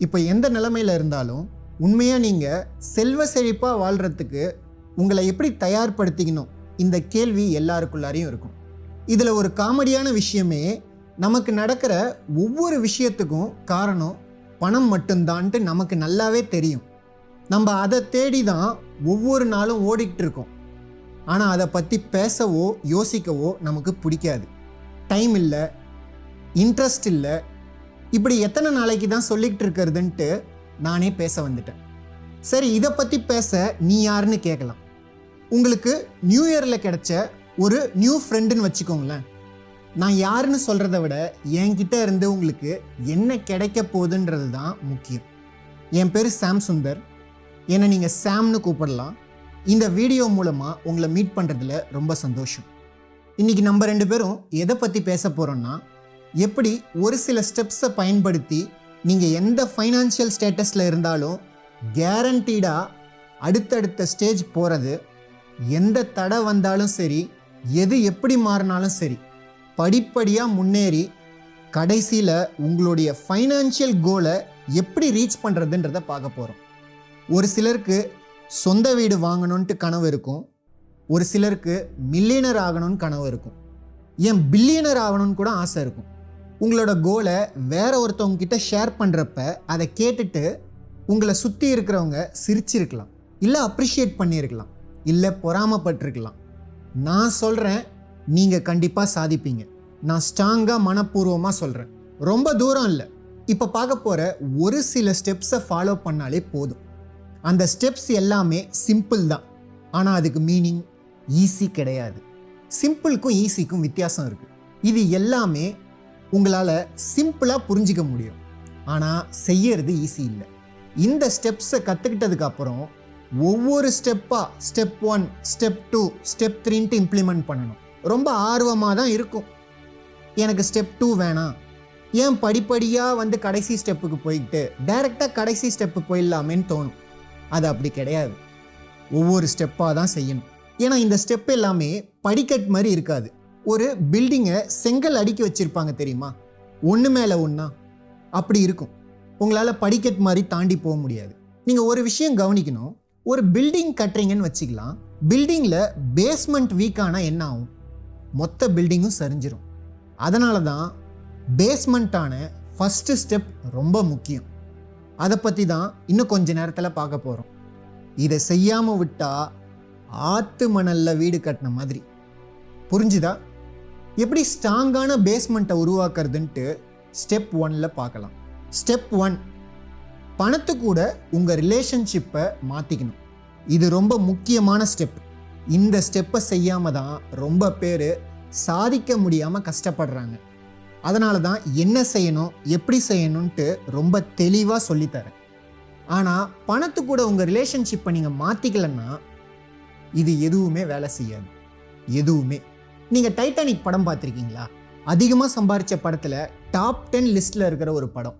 இப்போ எந்த நிலைமையில் இருந்தாலும் உண்மையாக நீங்கள் செல்வ செழிப்பாக வாழ்கிறதுக்கு உங்களை எப்படி தயார்படுத்திக்கணும், இந்த கேள்வி எல்லாருக்குள்ளாரையும் இருக்கும். இதில் ஒரு காமெடியான விஷயமே, நமக்கு நடக்கிற ஒவ்வொரு விஷயத்துக்கும் காரணம் பணம் மட்டும்தான்ட்டு நமக்கு நல்லாவே தெரியும். நம்ம அதை தேடி தான் ஒவ்வொரு நாளும் ஓடிக்கிட்டு இருக்கோம். ஆனால் அதை பற்றி பேசவோ யோசிக்கவோ நமக்கு பிடிக்காது. டைம் இல்லை, இன்ட்ரெஸ்ட் இல்லை. இப்படி எத்தனை நாளைக்கு தான் சொல்லிக்கிட்டு இருக்கிறதுன்ட்டு நானே பேச வந்துட்டேன். சரி, இதை பற்றி பேச நீ யாருன்னு கேட்கலாம். உங்களுக்கு நியூ இயரில் கிடைச்ச ஒரு நியூ ஃப்ரெண்டுன்னு வச்சுக்கோங்களேன். நான் யாருன்னு சொல்கிறத விட என்கிட்ட இருந்து உங்களுக்கு என்ன கிடைக்க போகுதுன்றது தான் முக்கியம். என் பேர் சாம் சுந்தர். என்னை நீங்கள் சாம்னு கூப்பிடலாம். இந்த வீடியோ மூலமாக உங்களை மீட் பண்ணுறதுல ரொம்ப சந்தோஷம். இன்றைக்கி நம்ம 2 பேரும் எதை பற்றி பேச போகிறோன்னா, எப்படி ஒரு சில ஸ்டெப்ஸை பயன்படுத்தி நீங்கள் எந்த ஃபைனான்ஷியல் ஸ்டேட்டஸில் இருந்தாலும் கேரண்டீடாக அடுத்தடுத்த ஸ்டேஜ் போகிறது, எந்த தடை வந்தாலும் சரி, எது எப்படி மாறினாலும் சரி, படிப்படியாக முன்னேறி கடைசியில் உங்களுடைய ஃபைனான்ஷியல் கோலை எப்படி ரீச் பண்ணுறதுன்றதை பார்க்க போகிறோம். ஒரு சிலருக்கு சொந்த வீடு வாங்கணுன்ட்டு கனவு இருக்கும். ஒரு சிலருக்கு மில்லியனர் ஆகணும்னு கனவு இருக்கும். ஏன் பில்லியனர் ஆகணும்னு கூட ஆசை இருக்கும். உங்களோட கோலை வேற ஒருத்தவங்க கிட்ட ஷேர் பண்ணுறப்ப அதை கேட்டுட்டு உங்களை சுற்றி இருக்கிறவங்க சிரிச்சிருக்கலாம், இல்லை அப்ரிஷியேட் பண்ணியிருக்கலாம், இல்லை பொறாமப்பட்டிருக்கலாம். நான் சொல்கிறேன், நீங்கள் கண்டிப்பாக சாதிப்பீங்க. நான் ஸ்ட்ராங்காக மனப்பூர்வமாக சொல்கிறேன். ரொம்ப தூரம் இல்லை. இப்போ பார்க்க போகிற ஒரு சில ஸ்டெப்ஸை ஃபாலோ பண்ணாலே போதும். அந்த ஸ்டெப்ஸ் எல்லாமே சிம்பிள் தான், ஆனால் அதுக்கு மீனிங் ஈஸி கிடையாது. சிம்பிளுக்கும் ஈஸிக்கும் வித்தியாசம் இருக்குது. இது எல்லாமே உங்களால் சிம்பிளாக புரிஞ்சிக்க முடியும், ஆனால் செய்யறது ஈஸி இல்லை. இந்த ஸ்டெப்ஸை கற்றுக்கிட்டதுக்கு அப்புறம் ஒவ்வொரு ஸ்டெப்பாக ஸ்டெப் 1, ஸ்டெப் 2, ஸ்டெப் 3ன்ட்டு இம்ப்ளிமெண்ட் பண்ணணும். ரொம்ப ஆர்வமாக தான் இருக்கும். எனக்கு ஸ்டெப் 2 வேணாம், ஏன் படிப்படியாக கடைசி ஸ்டெப்புக்கு போய்கிட்டு டைரெக்டாக கடைசி ஸ்டெப்பு போயிடலாமேன்னு தோணும். அது அப்படி கிடையாது. ஒவ்வொரு ஸ்டெப்பாக தான் செய்யணும். ஏன்னா இந்த ஸ்டெப் எல்லாமே படிக்கட் மாதிரி இருக்காது. ஒரு பில்டிங்கை செங்கல் அடுக்கி வச்சுருப்பாங்க தெரியுமா, ஒன்று மேலே ஒன்றா, அப்படி இருக்கும். உங்களால் படிக்கட் மாதிரி தாண்டி போக முடியாது. நீங்கள் ஒரு விஷயம் கவனிக்கணும். ஒரு பில்டிங் கட்டுறீங்கன்னு வச்சுக்கலாம். பில்டிங்கில் பேஸ்மெண்ட் வீக்கானால் என்ன ஆகும்? மொத்த பில்டிங்கும் சரிஞ்சிடும். அதனால தான் பேஸ்மெண்ட்டான ஃபஸ்ட்டு ஸ்டெப் ரொம்ப முக்கியம். அதை பற்றி தான் இன்னும் கொஞ்ச நேரத்தில் பார்க்க போகிறோம். இதை செய்யாமல் விட்டால் ஆற்று மணலில் வீடு கட்டின மாதிரி. புரிஞ்சுதா? எப்படி ஸ்ட்ராங்கான பேஸ்மெண்ட்டை உருவாக்குறதுன்ட்டு ஸ்டெப் 1ல் பார்க்கலாம். ஸ்டெப் 1, பணத்து கூட உங்கள் ரிலேஷன்ஷிப்பை மாற்றிக்கணும். இது ரொம்ப முக்கியமான ஸ்டெப். இந்த ஸ்டெப்பை செய்யாமல் தான் ரொம்ப பேர் சாதிக்க முடியாமல் கஷ்டப்படுறாங்க. அதனால தான் என்ன செய்யணும், எப்படி செய்யணும்ன்ட்டு ரொம்ப தெளிவாக சொல்லித்தரேன். ஆனால் பணத்து கூட உங்கள் ரிலேஷன்ஷிப்பை நீங்கள் மாற்றிக்கலன்னா இது எதுவுமே வேலை செய்யாது. எதுவுமே. நீங்கள் டைட்டானிக் படம் பார்த்துருக்கீங்களா? அதிகமாக சம்பாதிச்ச படத்தில் டாப் 10 லிஸ்ட்டில் இருக்கிற ஒரு படம்.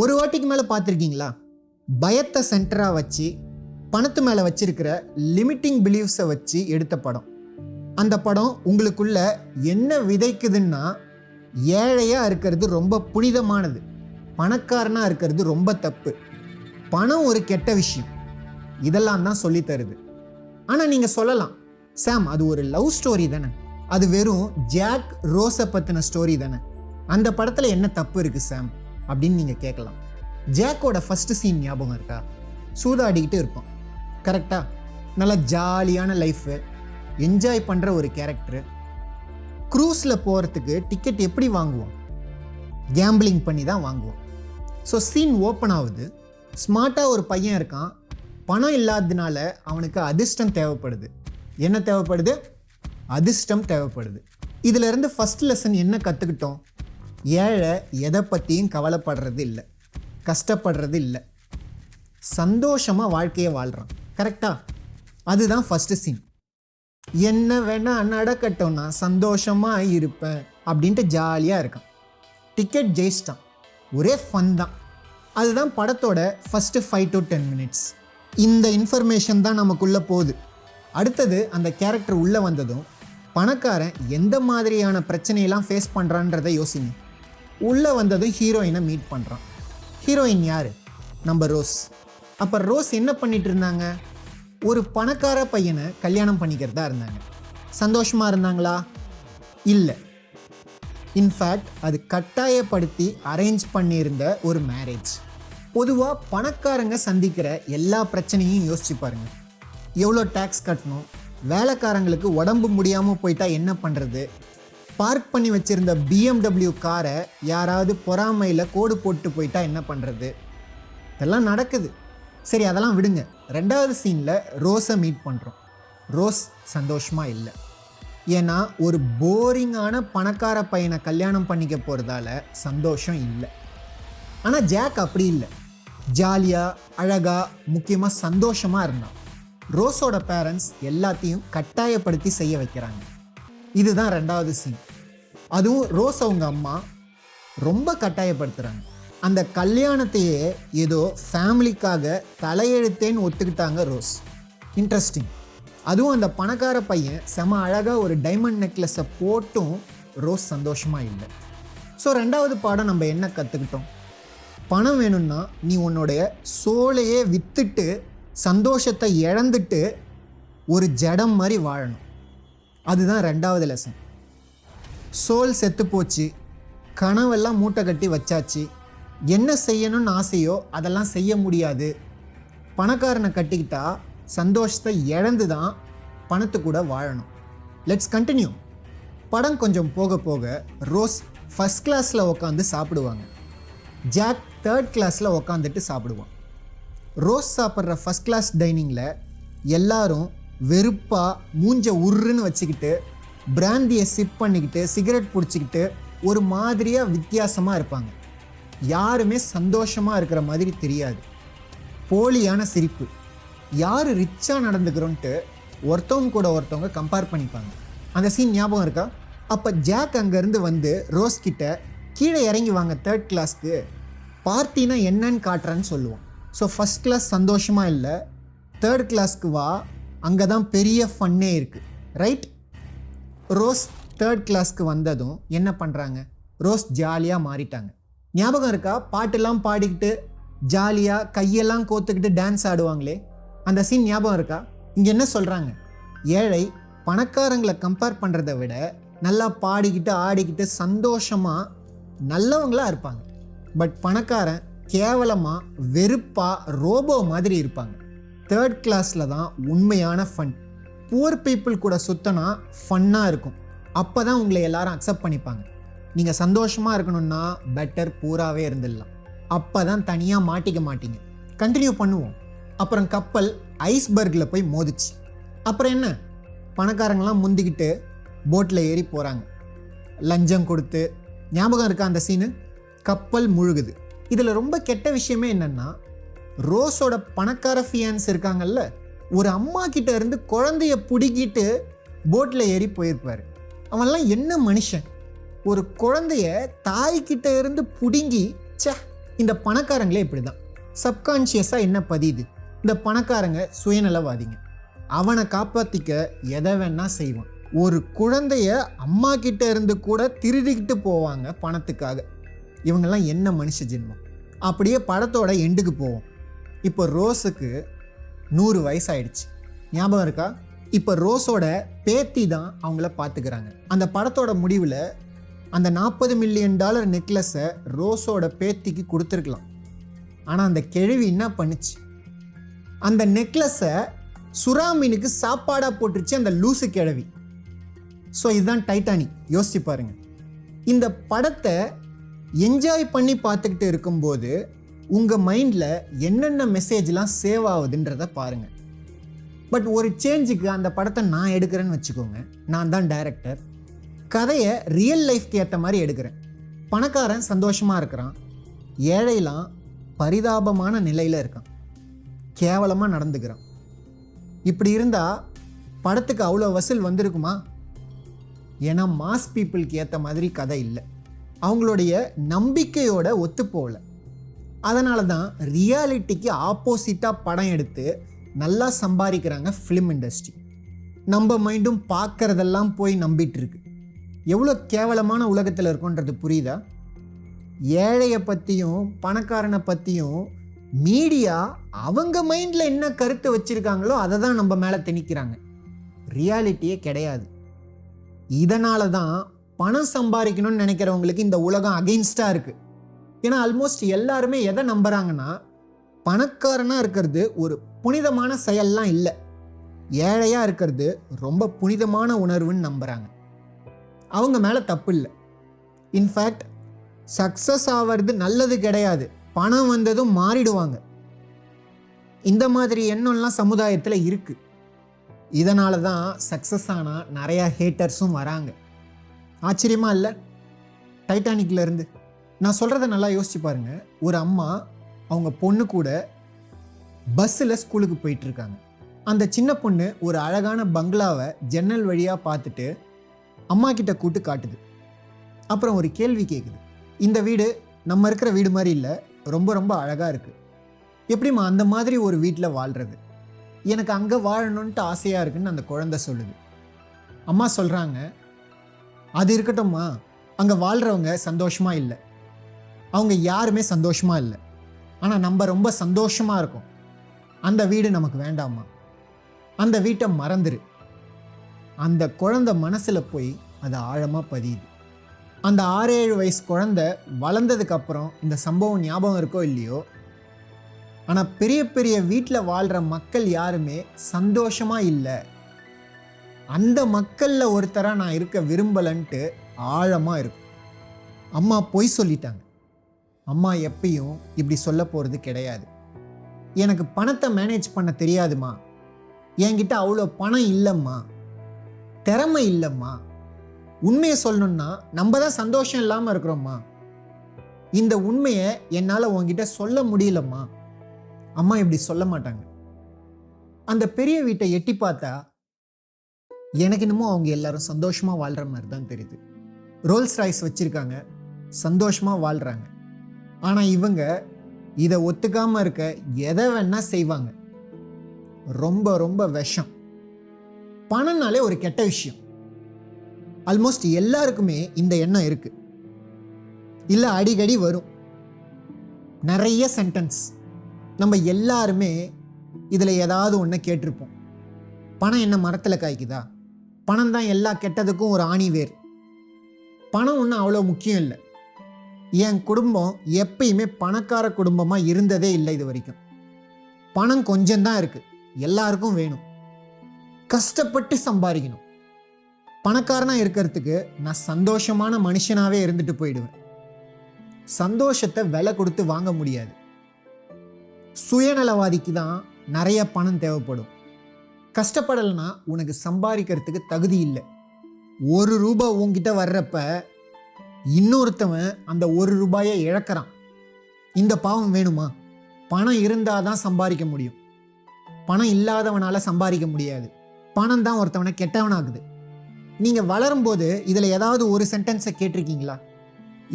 ஒரு வாட்டிக்கு மேலே பார்த்துருக்கீங்களா? பயத்தை சென்டராக வச்சு பணத்து மேலே வச்சிருக்கிற லிமிட்டிங் பிலீவ்ஸை வச்சு எடுத்த படம். அந்த படம் உங்களுக்குள்ள என்ன விதைக்குதுன்னா, ஏழையாக இருக்கிறது ரொம்ப புனிதமானது, பணக்காரனாக இருக்கிறது ரொம்ப தப்பு, பணம் ஒரு கெட்ட விஷயம், இதெல்லாம் தான் சொல்லி தருது. ஆனால் நீங்கள் சொல்லலாம், சாம் அது ஒரு லவ் ஸ்டோரி தானே, அது வெறும் ஜாக் ரோஸை பற்றின ஸ்டோரி தானே, அந்த படத்தில் என்ன தப்பு இருக்குது சாம் அப்படின்னு நீங்கள் கேட்கலாம். ஜாக்கோட ஃபஸ்ட்டு சீன் ஞாபகம் இருக்கா? சூதாடிக்கிட்டு இருப்பான், கரெக்டாக? நல்லா ஜாலியான லைஃபு, என்ஜாய் பண்ணுற ஒரு கேரக்டரு. க்ரூஸில் போகிறதுக்கு டிக்கெட் எப்படி வாங்குவோம்? கேம்பிளிங் பண்ணி தான் வாங்குவோம். ஸோ சீன் ஓப்பன் ஆகுது. ஸ்மார்ட்டாக ஒரு பையன் இருக்கான். பணம் இல்லாததுனால அவனுக்கு அதிர்ஷ்டம் தேவைப்படுது. என்ன தேவைப்படுது? அதிர்ஷ்டம் தேவைப்படுது. இதிலேருந்து ஃபஸ்ட் லெசன் என்ன கற்றுக்கிட்டோம்? ஏழை எதை பற்றியும் கவலைப்படுறது இல்லை, கஷ்டப்படுறது இல்லை, சந்தோஷமாக வாழ்க்கையை வாழ்கிறான். கரெக்டாக? அதுதான் ஃபஸ்ட்டு சீன். என்ன வேணா நடக்கட்டும், நான் சந்தோஷமாக இருப்பேன் அப்படின்ட்டு ஜாலியாக இருக்கான். டிக்கெட் ஜெயிச்சிட்டான். ஒரே ஃபன் தான். அதுதான் படத்தோட ஃபஸ்ட்டு 5 to 10 minutes. இந்த இன்ஃபர்மேஷன் தான் நமக்குள்ளே போகுது. அடுத்தது அந்த கேரக்டர் உள்ளே வந்ததும் பணக்காரன் எந்த மாதிரியான பிரச்சனையெல்லாம் ஃபேஸ் பண்ணுறான்றதை யோசிங்க. உள்ளே வந்ததும் ஹீரோயினை மீட் பண்ணுறான். ஹீரோயின் யார்? நம்ம ரோஸ். அப்போ ரோஸ் என்ன பண்ணிட்டு இருந்தாங்க? ஒரு பணக்கார பையனை கல்யாணம் பண்ணிக்கிறதா இருந்தாங்க. சந்தோஷமாக இருந்தாங்களா? இல்லை. இன்ஃபேக்ட் அது கட்டாயப்படுத்தி அரேஞ்ச் பண்ணியிருந்த ஒரு மேரேஜ். பொதுவாக பணக்காரங்க சந்திக்கிற எல்லா பிரச்சனையும் யோசிச்சு பாருங்க. எவ்வளோ டேக்ஸ் கட்டணும், வேலைக்காரங்களுக்கு உடம்பு முடியாமல் போயிட்டா என்ன பண்ணுறது, பார்க் பண்ணி வச்சுருந்த BMW காரை யாராவது பொறாமையில் கோடு போட்டு போயிட்டா என்ன பண்ணுறது, இதெல்லாம் நடக்குது. சரி, அதெல்லாம் விடுங்க. 2வது சீனில் ரோஸை மீட் பண்ணுறோம். ரோஸ் சந்தோஷமாக இல்லை. ஏன்னா ஒரு போரிங்கான பணக்கார பையனை கல்யாணம் பண்ணிக்க போகிறதால சந்தோஷம் இல்லை. ஆனால் ஜாக் அப்படி இல்லை. ஜாலியாக, அழகாக, முக்கியமாக சந்தோஷமாக இருந்தான். ரோஸோட பேரண்ட்ஸ் எல்லாத்தையும் கட்டாயப்படுத்தி செய்ய வைக்கிறாங்க. இதுதான் 2வது சீன். அதுவும் ரோஸ் அவங்க அம்மா ரொம்ப கட்டாயப்படுத்துகிறாங்க. அந்த கல்யாணத்தையே ஏதோ ஃபேமிலிக்காக தலையெழுத்தேன்னு ஒத்துக்கிட்டாங்க ரோஸ். இன்ட்ரெஸ்டிங். அதுவும் அந்த பணக்கார பையன் செம அழகாக ஒரு டைமண்ட் நெக்லஸை போட்டும் ரோஸ் சந்தோஷமாக இல்லை. ஸோ 2வது பாடம் நம்ம என்ன கற்றுக்கிட்டோம்? பணம் வேணும்னா நீ உன்னுடைய சோலையே விற்றுட்டு சந்தோஷத்தை இழந்துட்டு ஒரு ஜடம் மாதிரி வாழணும். அதுதான் 2வது லெசன். சோல் செத்து போச்சு, கனவெல்லாம் மூட்டை கட்டி வச்சாச்சு, என்ன செய்யணும்னு ஆசையோ அதெல்லாம் செய்ய முடியாது. பணக்காரனை கட்டிக்கிட்டா சந்தோஷத்தை இழந்து தான் பணத்து கூட வாழணும். Let's continue. படம் கொஞ்சம் போக போக ரோஸ் ஃபஸ்ட் கிளாஸில் உட்காந்து சாப்பிடுவாங்க. ஜாக் 3rd கிளாஸில் உட்காந்துட்டு சாப்பிடுவான். ரோஸ் சாப்பிட்ற ஃபஸ்ட் கிளாஸ் டைனிங்கில் எல்லாரும் வெறுப்பாக மூஞ்ச உருன்னு வச்சுக்கிட்டு பிராந்தியை சிப் பண்ணிக்கிட்டு சிகரெட் பிடிச்சிக்கிட்டு ஒரு மாதிரியாக வித்தியாசமாக இருப்பாங்க. யாருமே சந்தோஷமாக இருக்கிற மாதிரி தெரியாது. போலியான சிரிப்பு. யார் ரிச்சாக நடந்துக்கிறோன்ட்டு ஒருத்தவங்க கூட ஒருத்தவங்க கம்பேர் பண்ணிப்பாங்க. அந்த சீன் ஞாபகம் இருக்கா? அப்போ ஜாக் அங்கேருந்து வந்து ரோஸ் கிட்ட கீழே இறங்கி வாங்க 3rd கிளாஸ்க்கு, பார்ட்டினா என்னன்னு காட்டுறேன்னு சொல்லுவோம். ஸோ ஃபஸ்ட் கிளாஸ் சந்தோஷமாக இல்லை, 3rd கிளாஸ்க்கு வா, அங்கே தான் பெரிய ஃபன்னே இருக்குது, ரைட்? ரோஸ் 3rd கிளாஸ்க்கு வந்ததும் என்ன பண்ணுறாங்க? ரோஸ் ஜாலியாக மாறிட்டாங்க. ஞாபகம் இருக்கா? பாட்டெல்லாம் பாடிக்கிட்டு ஜாலியாக கையெல்லாம் கோத்துக்கிட்டு டான்ஸ் ஆடுவாங்களே, அந்த சீன் ஞாபகம் இருக்கா? இங்கே என்ன சொல்கிறாங்க? ஏழை பணக்காரங்களை கம்பேர் பண்ணுறதை விட நல்லா பாடிக்கிட்டு ஆடிக்கிட்டு சந்தோஷமாக நல்லவங்களாக இருப்பாங்க. பட் பணக்காரன் கேவலமாக வெறுப்பாக ரோபோ மாதிரி இருப்பாங்க. 3rd கிளாஸில் தான் உண்மையான ஃபன். புவர் பீப்புள் கூட சுத்தனா ஃபன்னாக இருக்கும். அப்போ தான் உங்களை எல்லாரும் அக்செப்ட் பண்ணிப்பாங்க. நீங்கள் சந்தோஷமாக இருக்கணும்னா பெட்டர் பூராவே இருந்துடலாம். அப்போ தான் தனியாக மாட்டிக்க மாட்டீங்க. கண்டினியூ பண்ணுவோம். அப்புறம் கப்பல் ஐஸ்பர்கில் போய் மோதிச்சு. அப்புறம் என்ன? பணக்காரங்களாம் முந்திக்கிட்டு போட்டில் ஏறி போகிறாங்க, லஞ்சம் கொடுத்து. ஞாபகம் இருக்கா அந்த சீனு? கப்பல் முழுகுது. இதில் ரொம்ப கெட்ட விஷயமே என்னென்னா, ரோஸோட பணக்கார ஃபியான்ஸ் இருக்காங்கல்ல, ஒரு அம்மா கிட்ட இருந்து குழந்தைய பிடிக்கிட்டு போட்டில் ஏறி போயிருப்பார். அவன்லாம் என்ன மனுஷன்? ஒரு குழந்தைய தாய்கிட்ட இருந்து பிடுங்கி. சே, இந்த பணக்காரங்களே இப்படி தான். சப்கான்ஷியஸாக என்ன பதியுது? இந்த பணக்காரங்க சுயநலவாதிங்க. அவனை காப்பாற்றிக்க எதை வேணா செய்வான். ஒரு குழந்தைய அம்மா கிட்ட இருந்து கூட திருடிக்கிட்டு போவாங்க பணத்துக்காக. இவங்கெல்லாம் என்ன மனுஷ ஜென்மம்? அப்படியே படத்தோட எண்டுக்கு போவோம். இப்போ ரோஸுக்கு 100 வயசாயிடுச்சு. ஞாபகம் இருக்கா? இப்போ ரோஸோட பேத்தி தான் அவங்கள பார்த்துக்கிறாங்க. அந்த படத்தோட முடிவில் அந்த $40 மில்லியன் நெக்லஸை ரோஸோட பேத்திக்கு கொடுத்துருக்கலாம். ஆனால் அந்த கிழவி என்ன பண்ணுச்சு? அந்த நெக்லஸை சுறா மீனுக்கு சாப்பாடாக போட்டுருச்சு அந்த லூசு கிழவி. ஸோ இதுதான் டைட்டானிக். யோசிச்சு பாருங்க. இந்த படத்தை என்ஜாய் பண்ணி பார்த்துக்கிட்டு இருக்கும்போது உங்கள் மைண்டில் என்னென்ன மெசேஜ்லாம் சேவ் ஆகுதுன்றதை பாருங்கள். பட் ஒரு சேஞ்சுக்கு அந்த படத்தை நான் எடுக்கிறேன்னு வச்சுக்கோங்க. நான் தான் டைரக்டர். கதையை ரியல் லைஃப்க்கு ஏற்ற மாதிரி எடுக்கிறேன். பணக்காரன் சந்தோஷமாக இருக்கிறான், ஏழைலாம் பரிதாபமான நிலையில் இருக்கான், கேவலமாக நடந்துக்கிறான். இப்படி இருந்தால் படத்துக்கு அவ்வளோ வசூல் வந்திருக்குமா? ஏன்னா மாஸ் பீப்புளுக்கு ஏற்ற மாதிரி கதை இல்லை, அவங்களுடைய நம்பிக்கையோட ஒத்து போகல. அதனால தான் ரியாலிட்டிக்கு ஆப்போசிட்டாக படம் எடுத்து நல்லா சம்பாதிக்கிறாங்க ஃபிலிம் இண்டஸ்ட்ரி. நம்ம மைண்டும் பார்க்குறதெல்லாம் போய் நம்பிட்டு இருக்கு. எவ்வளோ கேவலமான உலகத்தில் இருக்குன்றது புரியுதா? ஏழையை பற்றியும் பணக்காரனை பற்றியும் மீடியா அவங்க மைண்டில் என்ன கருத்து வச்சுருக்காங்களோ அதை தான் நம்ம மேலே திணிக்கிறாங்க. ரியாலிட்டியே கிடையாது. இதனால தான் பணம் சம்பாதிக்கணும்னு நினைக்கிறவங்களுக்கு இந்த உலகம் அகெயின்ஸ்டாக இருக்குது. ஏன்னா ஆல்மோஸ்ட் எல்லாருமே எதை நம்புகிறாங்கன்னா, பணக்காரனாக இருக்கிறது ஒரு புனிதமான செயல்லாம் இல்லை, ஏழையாக இருக்கிறது ரொம்ப புனிதமான உணர்வுன்னு நம்புகிறாங்க. அவங்க மேலே தப்பு இல்லை. இன்ஃபேக்ட் சக்ஸஸ் ஆகிறது நல்லது கிடையாது, பணம் வந்ததும் மாறிடுவாங்க. இந்த மாதிரி எண்ணம்லாம் சமுதாயத்தில் இருக்குது. இதனால தான் சக்ஸஸ் ஆனால் நிறையா ஹேட்டர்ஸும் வராங்க. ஆச்சரியமாக இல்லை? டைட்டானிக்ல இருந்து நான் சொல்கிறத நல்லா யோசிச்சு பாருங்க. ஒரு அம்மா அவங்க பொண்ணு கூட பஸ்ஸில் ஸ்கூலுக்கு போயிட்டுருக்காங்க. அந்த சின்ன பொண்ணு ஒரு அழகான பங்களாவை ஜன்னல் வழியாக பார்த்துட்டு அம்மா கிட்ட கூட்டு காட்டுது. அப்புறம் ஒரு கேள்வி கேட்குது. இந்த வீடு நம்ம இருக்கிற வீடு மாதிரி இல்லை, ரொம்ப ரொம்ப அழகாக இருக்குது. எப்படிம்மா அந்த மாதிரி ஒரு வீட்டில் வாழ்கிறது? எனக்கு அங்கே வாழணுன்ட்டு ஆசையாக இருக்குன்னு அந்த குழந்தை சொல்லுது. அம்மா சொல்கிறாங்க, அது இருக்கட்டும்மா, அங்கே வாழ்கிறவங்க சந்தோஷமாக இல்லை, அவங்க யாருமே சந்தோஷமாக இல்லை, ஆனால் நம்ம ரொம்ப சந்தோஷமாக இருக்கோம். அந்த வீடு நமக்கு வேண்டாமா, அந்த வீட்டை மறந்துரு. அந்த குழந்தை மனசில் போய் அது ஆழமாக பதியுது. அந்த 6-7 வயசு குழந்தை வளர்ந்ததுக்கப்புறம் இந்த சம்பவம் ஞாபகம் இருக்கோ இல்லையோ, ஆனால் பெரிய பெரிய வீட்டில் வாழ்கிற மக்கள் யாருமே சந்தோஷமாக இல்லை. அந்த மக்களில் ஒருத்தராக நான் இருக்க விரும்பலன்ட்டு ஆழமாக இருக்கும். அம்மா பொய் சொல்லிட்டாங்க. அம்மா எப்பயும் இப்படி சொல்ல போகிறது கிடையாது. எனக்கு பணத்தை மேனேஜ் பண்ண தெரியாதுமா, என்கிட்ட அவ்வளோ பணம் இல்லைம்மா, திறமை இல்லைம்மா, உண்மையை சொல்லணும்னா நம்ம தான் சந்தோஷம் இல்லாமல் இருக்கிறோம்மா, இந்த உண்மையை என்னால் உங்ககிட்ட சொல்ல முடியலம்மா. அம்மா இப்படி சொல்ல மாட்டாங்க. அந்த பெரிய வீட்டை எட்டி பார்த்தா எனக்கு என்னமோ அவங்க எல்லாரும் சந்தோஷமாக வாழ்கிற மாதிரி தான் தெரியுது. ரோல்ஸ் ராய்ஸ் வச்சுருக்காங்க, சந்தோஷமாக வாழ்கிறாங்க. ஆனால் இவங்க இதை ஒத்துக்காமல் இருக்க எதை வேணா செய்வாங்க. ரொம்ப ரொம்ப விஷம். பணம்னாலே ஒரு கெட்ட விஷயம். ஆல்மோஸ்ட் எல்லாருக்குமே இந்த எண்ணம் இருக்குது. இல்லை அடிக்கடி வரும் நிறைய சென்டென்ஸ். நம்ம எல்லாருமே இதில் ஏதாவது ஒன்று கேட்டிருப்போம். பணம் என்ன மரத்தில் காய்க்குதா? பணம் தான் எல்லா கெட்டதுக்கும் ஒரு ஆணி வேர். பணம் ஒன்றும் அவ்வளோ முக்கியம் இல்லை. என் குடும்பம் எப்பயுமே பணக்கார குடும்பமாக இருந்ததே இல்லை இது வரைக்கும். பணம் கொஞ்சம்தான் இருக்குது, எல்லாருக்கும் வேணும், கஷ்டப்பட்டு சம்பாதிக்கணும். பணக்காரனாக இருக்கிறதுக்கு நான் சந்தோஷமான மனுஷனாகவே இருந்துட்டு போயிடுவேன். சந்தோஷத்தை விலை கொடுத்து வாங்க முடியாது. சுயநலவாதிக்கு தான் நிறைய பணம் தேவைப்படும். கஷ்டப்படலைன்னா உனக்கு சம்பாதிக்கிறதுக்கு தகுதி இல்லை. 1 ரூபாய் உங்ககிட்ட வர்றப்ப இன்னொருத்தவன் அந்த 1 ரூபாயை இழக்கிறான். இந்த பாவம் வேணுமா? பணம் இருந்தால் தான் சம்பாதிக்க முடியும், பணம் இல்லாதவனால் சம்பாதிக்க முடியாது. பணம் தான் ஒருத்தவனை கெட்டவனாகுது. நீங்கள் வளரும்போது இதில் ஏதாவது ஒரு சென்டென்ஸை கேட்டிருக்கீங்களா?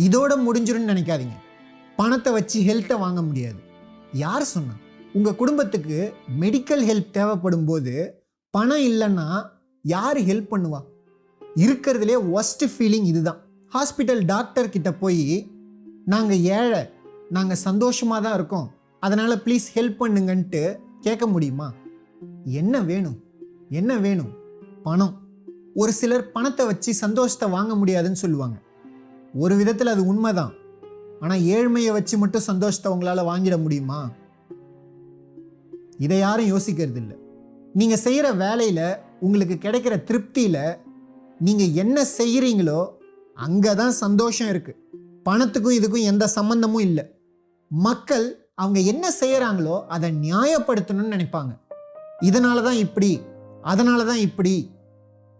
இதோட முடிஞ்சிருன்னு நினைக்காதீங்க. பணத்தை வச்சு ஹெல்த்தை வாங்க முடியாது. யார் சொன்னா? உங்கள் குடும்பத்துக்கு மெடிக்கல் ஹெல்ப் தேவைப்படும் போது பணம் இல்லைன்னா யார் ஹெல்ப் பண்ணுவா? இருக்கிறதுலே ஒஸ்ட் ஃபீலிங் இதுதான். ஹாஸ்பிட்டல் டாக்டர் கிட்ட போய் நாங்கள் ஏழை, நாங்கள் சந்தோஷமாக தான் இருக்கோம், அதனால் ப்ளீஸ் ஹெல்ப் பண்ணுங்கன்ட்டு கேட்க முடியுமா? என்ன வேணும்? என்ன வேணும்? பணம். ஒரு சிலர் பணத்தை வச்சு சந்தோஷத்தை வாங்க முடியாதுன்னு சொல்லுவாங்க. ஒரு விதத்தில் அது உண்மைதான். ஆனால் ஏழ்மையை வச்சு மட்டும் சந்தோஷத்தை உங்களால் வாங்கிட முடியுமா? இதை யாரும் யோசிக்கிறது இல்லை. நீங்கள் செய்கிற வேலையில் உங்களுக்கு கிடைக்கிற திருப்தியில் நீங்கள் என்ன செய்கிறீங்களோ அங்கே தான் சந்தோஷம் இருக்குது. பணத்துக்கும் இதுக்கும் எந்த சம்பந்தமும் இல்லை. மக்கள் அவங்க என்ன செய்கிறாங்களோ அதை நியாயப்படுத்தணும்னு நினைப்பாங்க. இதனால தான் இப்படி, அதனால தான் இப்படி.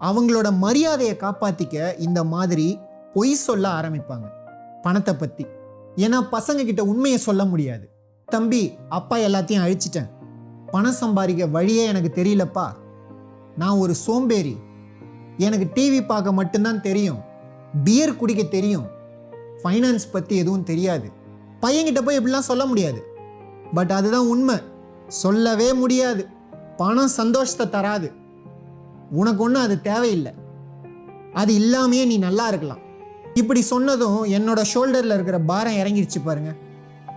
அவங்களோட மரியாதையை காப்பாற்றிக்க இந்த மாதிரி பொய் சொல்ல ஆரம்பிப்பாங்க பணத்தை பற்றி. ஏன்னா பசங்க கிட்ட உண்மையை சொல்ல முடியாது. தம்பி, அப்பா எல்லாத்தையும் அழிச்சிட்டேன், பணம் சம்பாதிக்க வழியே எனக்கு தெரியலப்பா, நான் ஒரு சோம்பேறி, எனக்கு டிவி பார்க்க மட்டும்தான் தெரியும், பியர் குடிக்க தெரியும், ஃபைனான்ஸ் பற்றி எதுவும் தெரியாது. பையன்கிட்ட போய் இப்படிலாம் சொல்ல முடியாது. பட் அதுதான் உண்மை. சொல்லவே முடியாது. பணம் சந்தோஷத்தை தராது. உனக்கு ஒன்றும் அது தேவையில்லை. அது இல்லாமையே நீ நல்லா இருக்கலாம். இப்படி சொன்னதும் என்னோட ஷோல்டரில் இருக்கிற பாரம் இறங்கிடுச்சு பாருங்க.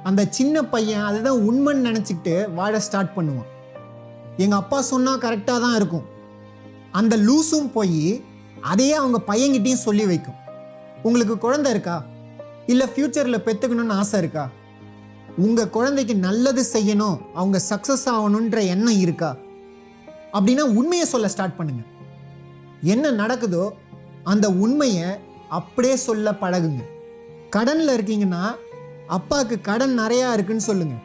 அந்த சின்ன பையன் அதுதான் உண்மைன்னு நினச்சிக்கிட்டு வாழ ஸ்டார்ட் பண்ணுவான். எங்கள் அப்பா சொன்னால் கரெக்டாக தான் இருக்கும். அந்த லூஸும் போய் அதையே அவங்க பையன்கிட்டையும் சொல்லி வைக்கும். உங்களுக்கு குழந்தை இருக்கா? இல்லை ஃப்யூச்சரில் பெற்றுக்கணும்னு ஆசை இருக்கா? உங்கள் குழந்தைக்கு நல்லது செய்யணும், அவங்க சக்ஸஸ் ஆகணுன்ற எண்ணம் இருக்கா? அப்படின்னா உண்மையை சொல்ல ஸ்டார்ட் பண்ணுங்க. என்ன நடக்குதோ அந்த உண்மையை அப்படியே சொல்ல பழகுங்க. கடனில் இருக்கீங்கன்னா அப்பாவுக்கு கடன் நிறையா இருக்குன்னு சொல்லுங்க.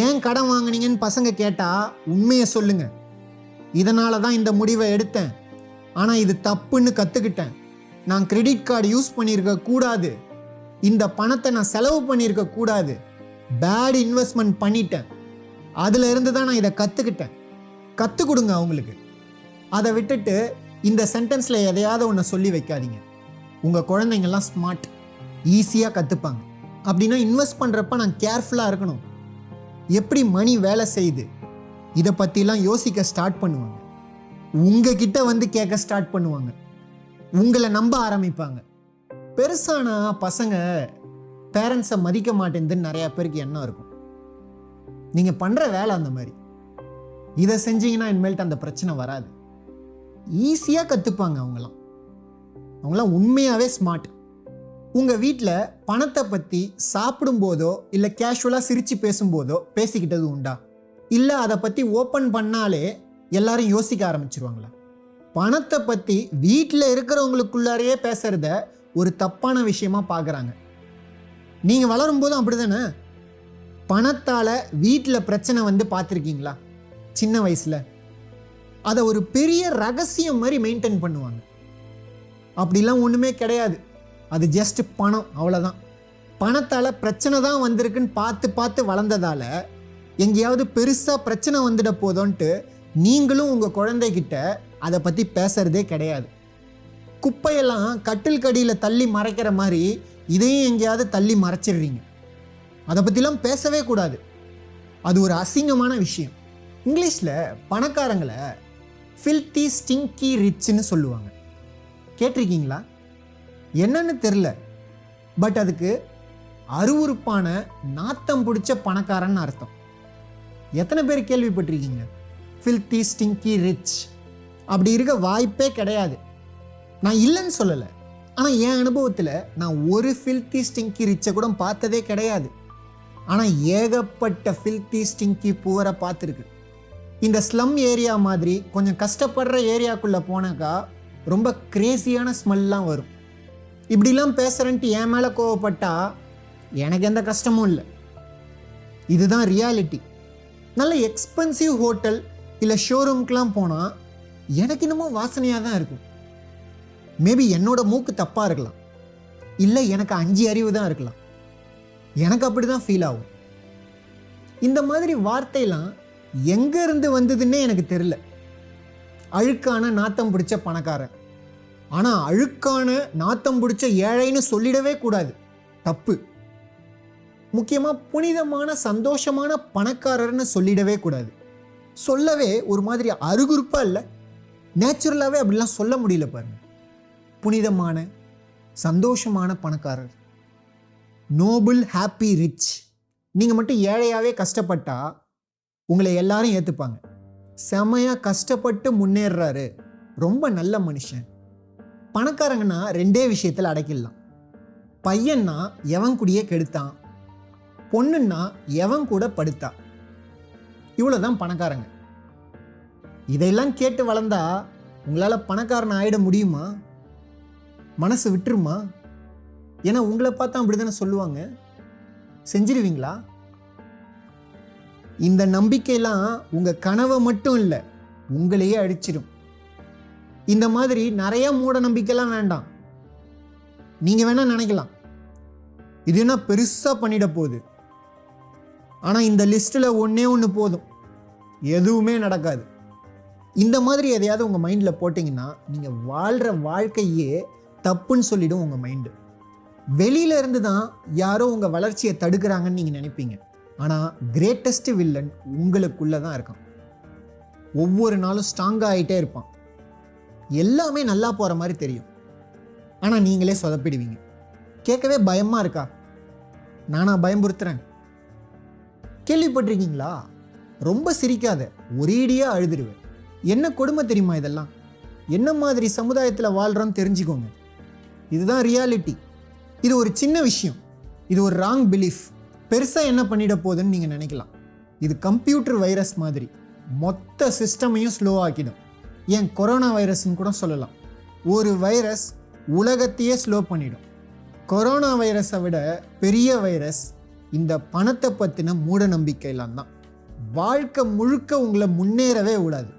ஏன் கடன் வாங்கினீங்கன்னு பசங்க கேட்டால் உண்மையை சொல்லுங்க. இதனால தான் இந்த முடிவை எடுத்தேன், ஆனால் இது தப்புன்னு கற்றுக்கிட்டேன். நான் கிரெடிட் கார்டு யூஸ் பண்ணியிருக்க கூடாது, இந்த பணத்தை நான் செலவு பண்ணியிருக்க கூடாது, பேட் இன்வெஸ்ட்மெண்ட் பண்ணிட்டேன், அதில் இருந்து தான் நான் இதை கற்றுக்கிட்டேன். கற்றுக் கொடுங்க அவங்களுக்கு. அதை விட்டுட்டு இந்த சென்டென்ஸில் எதையாவது ஒன்று சொல்லி வைக்காதீங்க. உங்கள் குழந்தைங்கள்லாம் ஸ்மார்ட், ஈஸியாக கற்றுப்பாங்க. அப்படின்னா இன்வெஸ்ட் பண்ணுறப்ப நான் கேர்ஃபுல்லாக இருக்கணும். எப்படி மணி வேலை செய்யுது இதை பற்றிலாம் யோசிக்க ஸ்டார்ட் பண்ணுவாங்க. உங்ககிட்ட வந்து கேட்க ஸ்டார்ட் பண்ணுவாங்க. உங்களை நம்ப ஆரம்பிப்பாங்க. பெருசானா பசங்க பேரண்ட்ஸை மதிக்க மாட்டேங்குதுன்னு நிறையா பேருக்கு எண்ணம் இருக்கும். நீங்கள் பண்ணுற வேலை அந்த மாதிரி. இதை செஞ்சீங்கன்னா இனிமேல்ட்டு அந்த பிரச்சனை வராது. ஈஸியாக கற்றுப்பாங்க. அவங்களாம் உண்மையாகவே ஸ்மார்ட். உங்கள் வீட்டில் பணத்தை பற்றி சாப்பிடும்போதோ இல்லை கேஷுவலாக சிரித்து பேசும்போதோ பேசிக்கிட்டது உண்டா? இல்லை அதை பற்றி ஓப்பன் பண்ணாலே எல்லாரும் யோசிக்க ஆரம்பிச்சிருவாங்களா? பணத்தை பற்றி வீட்டில் இருக்கிறவங்களுக்குள்ளாரையே பேசுகிறத ஒரு தப்பான விஷயமா பார்க்குறாங்க. நீங்கள் வளரும்போதும் அப்படி தானே? பணத்தால் வீட்டில் பிரச்சனை வந்து பார்த்துருக்கீங்களா? சின்ன வயசில் அதை ஒரு பெரிய ரகசியம் மாதிரி மெயின்டைன் பண்ணுவாங்க. அப்படிலாம் ஒன்றுமே கிடையாது. அது ஜஸ்ட் பணம், அவ்வளோதான். பணத்தால் பிரச்சனை தான் வந்திருக்குன்னு பார்த்து பார்த்து வளர்ந்ததால் எங்கேயாவது பெருசாக பிரச்சனை வந்துட போதோன்ட்டு நீங்களும் உங்கள் குழந்தைகிட்ட அதை பற்றி பேசுகிறதே கிடையாது. குப்பையெல்லாம் கட்டில் கடியில் தள்ளி மறைக்கிற மாதிரி இதையும் எங்கேயாவது தள்ளி மறைச்சிடுறீங்க. அதை பற்றிலாம் பேசவே கூடாது. அது ஒரு அசிங்கமான விஷயம். இங்கிலீஷில் பணக்காரங்களை ஃபில்த்தி ஸ்டிங்கி ரிச்னு சொல்லுவாங்க. கேட்டிருக்கீங்களா? என்னன்னு தெரில, பட் அதுக்கு அருவருப்பான நாத்தம் பிடிச்ச பணக்காரன்னு அர்த்தம். எத்தனை பேர் கேள்விப்பட்டிருக்கீங்க ஃபில்த்தி ஸ்டிங்கி ரிச்? அப்படி இருக்க வாய்ப்பே கிடையாது. நான் இல்லைன்னு சொல்லலை, ஆனால் என் அனுபவத்தில் நான் ஒரு ஃபில்த்தி ஸ்டிங்கி ரிச்சை கூட பார்த்ததே கிடையாது. ஆனால் ஏகப்பட்ட ஃபில்த்தி ஸ்டிங்கி புவரை பார்த்துருக்கு. இந்த ஸ்லம் ஏரியா மாதிரி கொஞ்சம் கஷ்டப்படுற ஏரியாக்குள்ளே போனாக்கா ரொம்ப கிரேசியான ஸ்மெல்லாம் வரும். இப்படிலாம் பேசுகிறேன்ட்டு என் மேலே கோவப்பட்டா எனக்கு எந்த கஷ்டமும் இல்லை. இதுதான் ரியாலிட்டி. நல்ல எக்ஸ்பென்சிவ் ஹோட்டல் இல்லை ஷோரூம்க்கெலாம் போனால் எனக்கு இன்னமும் வாசனையாக தான் இருக்கும். மேபி என்னோட மூக்கு தப்பாக இருக்கலாம், இல்லை எனக்கு 5 அறிவு தான் இருக்கலாம். எனக்கு அப்படி தான் ஃபீல் ஆகும். இந்த மாதிரி வார்த்தையெல்லாம் எங்கேருந்து வந்ததுன்னே எனக்கு தெரியல. அழுக்கான நாத்தம் பிடிச்ச பணக்காரன். ஆனால் அழுக்கான நாத்தம் பிடிச்ச ஏழைன்னு சொல்லிடவே கூடாது, தப்பு. முக்கியமாக புனிதமான சந்தோஷமான பணக்காரர்னு சொல்லிடவே கூடாது. சொல்லவே ஒரு மாதிரி அருகுருப்பாக இல்லை, நேச்சுரலாகவே அப்படிலாம் சொல்ல முடியல பாருங்க. புனிதமான சந்தோஷமான பணக்காரர், நோபல் ஹாப்பி ரிச். நீங்கள் மட்டும் ஏழையாகவே கஷ்டப்பட்டா உங்களை எல்லாரும் ஏற்றுப்பாங்க. செமையாக கஷ்டப்பட்டு முன்னேறாரு, ரொம்ப நல்ல மனுஷன். பணக்காரங்கன்னா 2 விஷயத்தில் அடக்கிடலாம். பையன்னா எவன் கூடயே கெடுத்தான், பொண்ணுன்னா எவன் கூட படுத்தா. இவ்வளோதான் பணக்காரங்க. இதையெல்லாம் கேட்டு வளர்ந்தா உங்களால் பணக்காரன் ஆகிட முடியுமா? மனசு விட்டுருமா? ஏன்னா உங்களை பார்த்தா அப்படி தானே சொல்லுவாங்க. செஞ்சிருவீங்களா? இந்த நம்பிக்கையெல்லாம் உங்கள் கனவை மட்டும் இல்லை, உங்களையே அடிச்சிடும். இந்த மாதிரி நிறைய மூட நம்பிக்கைலாம் வேண்டாம். நீங்கள் வேணால் நினைக்கலாம் இது என்ன பெருசாக பண்ணிட போகுது, ஆனால் இந்த லிஸ்ட்டில் ஒன்று போதும், எதுவுமே நடக்காது. இந்த மாதிரி எதையாவது உங்கள் மைண்டில் போட்டிங்கன்னா நீங்கள் வாழ்கிற வாழ்க்கையே தப்புன்னு சொல்லிடும் உங்கள் மைண்டு. வெளியில இருந்து தான் யாரோ உங்கள் வளர்ச்சியை தடுக்கிறாங்கன்னு நீங்கள் நினைப்பீங்க. ஆனால் கிரேட்டஸ்ட் வில்லன் உங்களுக்குள்ளே தான் இருக்கான். ஒவ்வொரு நாளும் ஸ்ட்ராங்காக ஆகிட்டே இருப்பான். எல்லாமே நல்லா போகிற மாதிரி தெரியும், ஆனால் நீங்களே சொதப்பிடுவீங்க. கேட்கவே பயமாக இருக்கா? நானா பயம்புறுத்துறேன்? கேள்விப்பட்டிருக்கீங்களா? ரொம்ப சிரிக்காத, ஒரேடியாக அழுதுருவேன். என்ன கொடுமை தெரியுமா இதெல்லாம்? என்ன மாதிரி சமுதாயத்தில் வாழ்கிறோன்னு தெரிஞ்சுக்கோங்க. இதுதான் ரியாலிட்டி. இது ஒரு சின்ன விஷயம், இது ஒரு ராங் பிலீஃப். பெருசாக என்ன பண்ணிட போகுதுன்னு நீங்கள் நினைக்கலாம். இது கம்ப்யூட்டர் வைரஸ் மாதிரி மொத்த சிஸ்டமையும் ஸ்லோ ஆக்கிடும். ஏன் கொரோனா வைரஸ்ன்னு கூட சொல்லலாம். ஒரு வைரஸ் உலகத்தையே ஸ்லோ பண்ணிடும். கொரோனா வைரஸை விட பெரிய வைரஸ் இந்த பணத்தை பற்றின மூட நம்பிக்கையெல்லாம் தான். வாழ்க்கை முழுக்க உங்களை முன்னேறவே விடாது.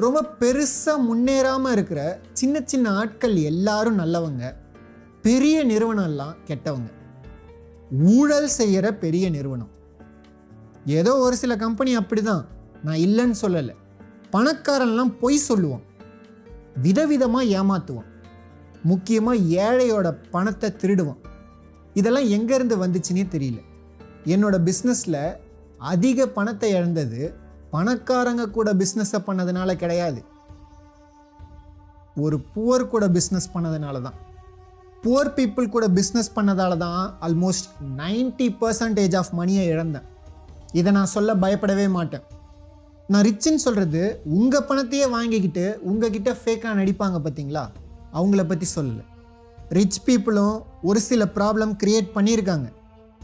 ரொம்ப பெருசாக முன்னேறாமல் இருக்கிற சின்ன சின்ன ஆட்கள் எல்லாரும் நல்லவங்க, பெரிய நிறுவனம்லாம் கெட்டவங்க. ஊழல் செய்கிற பெரிய நிறுவனம். ஏதோ ஒரு சில கம்பெனி அப்படி தான், நான் இல்லைன்னு சொல்லலை. பணக்காரன்லாம் பொய் சொல்லுவான், விதவிதமாக ஏமாற்றுவான், முக்கியமாக ஏழையோட பணத்தை திருடுவான். இதெல்லாம் எங்கேருந்து வந்துச்சுன்னே தெரியல. என்னோட பிஸ்னஸில் அதிக பணத்தை இழந்தது பணக்காரங்க கூட பிஸ்னஸை பண்ணதுனால கிடையாது, ஒரு புவர் கூட பிஸ்னஸ் பண்ணதுனால தான். புவர் பீப்புள் கூட பிஸ்னஸ் பண்ணதால தான் ஆல்மோஸ்ட் 90% ஆஃப் மணியை இழந்தேன். இதை நான் சொல்ல பயப்படவே மாட்டேன். நான் ரிச்சுன்னு சொல்கிறது உங்கள் பணத்தையே வாங்கிக்கிட்டு உங்ககிட்ட ஃபேக்காக நடிப்பாங்க பார்த்தீங்களா, அவங்கள பற்றி சொல்லலை. ரிச் பீப்புளும் ஒரு சில ப்ராப்ளம் க்ரியேட் பண்ணியிருக்காங்க.